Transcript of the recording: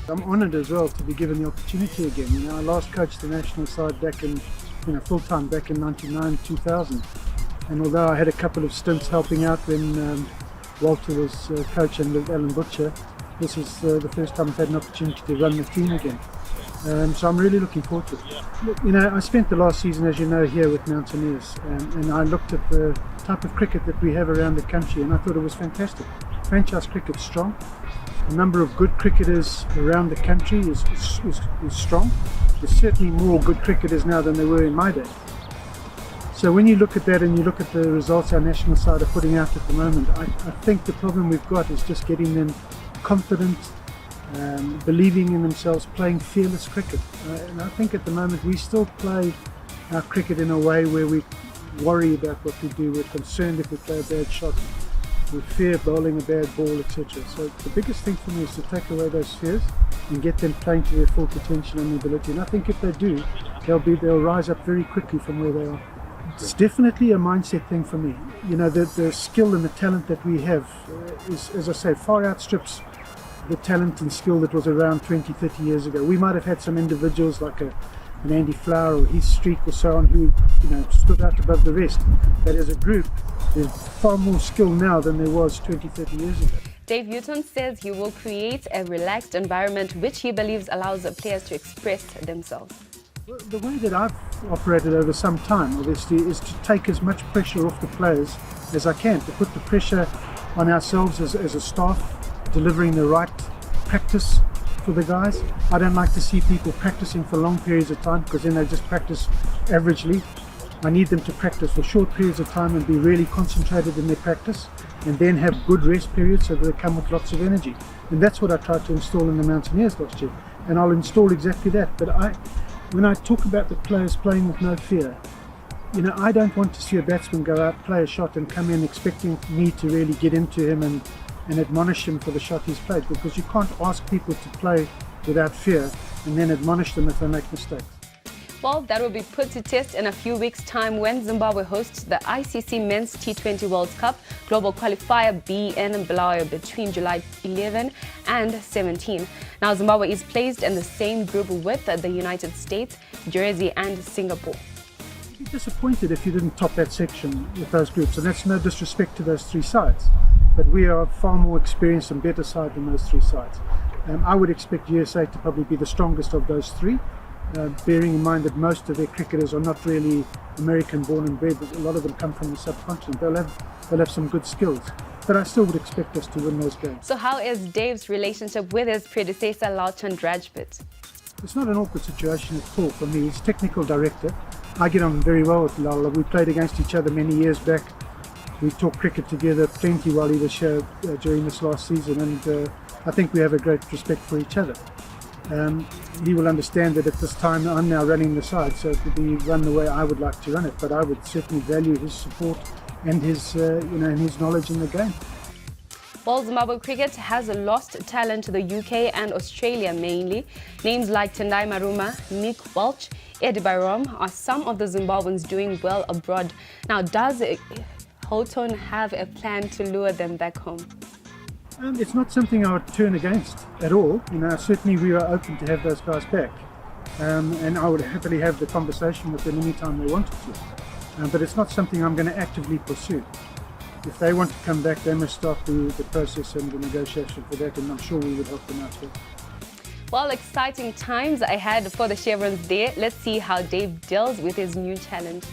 I'm honoured as well to be given the opportunity again. You know, I last coached the national side back in, full-time back in 99, 2000. And although I had a couple of stints helping out when Walter was coach and with Alan Butcher, this is the first time I've had an opportunity to run the team again. So I'm really looking forward to it. You know, I spent the last season, as you know, here with Mountaineers, and I looked at the type of cricket that we have around the country, and I thought it was fantastic. Franchise cricket's strong. The number of good cricketers around the country is strong. There's certainly more good cricketers now than there were in my day. So when you look at that and you look at the results our national side are putting out at the moment, I think the problem we've got is just getting them confident, believing in themselves, playing fearless cricket. And I think at the moment we still play our cricket in a way where we worry about what we do, we're concerned if we play a bad shot, we fear bowling a bad ball, etc. So the biggest thing for me is to take away those fears and get them playing to their full potential and ability. And I think if they do, they'll rise up very quickly from where they are. It's definitely a mindset thing for me. You know, the skill and the talent that we have is, as I say, far outstrips the talent and skill that was around 20, 30 years ago. We might have had some individuals like an Andy Flower or his streak or so on who, stood out above the rest. But as a group, there's far more skill now than there was 20, 30 years ago. Dave HOUGHTON says he will create a relaxed environment which he believes allows the players to express themselves. Well, the way that I've operated over some time, obviously, is to take as much pressure off the players as I can, to put the pressure on ourselves as a staff, delivering the right practice for the guys. I don't like to see people practicing for long periods of time because then they just practice averagely. I need them to practice for short periods of time and be really concentrated in their practice, and then have good rest periods so that they come with lots of energy. And that's what I tried to install in the Mountaineers last year, and I'll install exactly that. But when I talk about the players playing with no fear, I don't want to see a batsman go out, play a shot and come in expecting me to really get into him and admonish him for the shot he's played, because you can't ask people to play without fear and then admonish them if they make mistakes. Well, that will be put to test in a few weeks' time when Zimbabwe hosts the ICC Men's T20 World Cup Global Qualifier B in Bulawayo between July 11 and 17. Now, Zimbabwe is placed in the same group with the United States, Jersey and Singapore. I'd be disappointed if you didn't top that section with those groups, and that's no disrespect to those three sides. But we are far more experienced and better side than those three sides. I would expect USA to probably be the strongest of those three. Bearing in mind that most of their cricketers are not really American born and bred, but a lot of them come from the subcontinent. They'll have some good skills, but I still would expect us to win those games. So how is Dave's relationship with his predecessor, HOUGHTON Rajput? It's not an awkward situation at all for me. He's technical director. I get on very well with Lala. We played against each other many years back. We talked cricket together plenty while he was here during this last season, and I think we have a great respect for each other. He will understand that at this time I'm now running the side, so it will be run the way I would like to run it, but I would certainly value his support and his, and his knowledge in the game. Well, Zimbabwe cricket has lost talent to the UK and Australia mainly. Names like Tendai Maruma, Nick Welch, Eddie Byrom are some of the Zimbabweans doing well abroad. Now, does HOUGHTON have a plan to lure them back home? It's not something I would turn against at all. Certainly we are open to have those guys back, and I would happily have the conversation with them anytime they wanted to. But it's not something I'm going to actively pursue. If they want to come back, they must start the process and the negotiation for that, and I'm sure we would help them out too. Well, exciting times ahead for the Chevrons there. Let's see how Dave deals with his new challenge.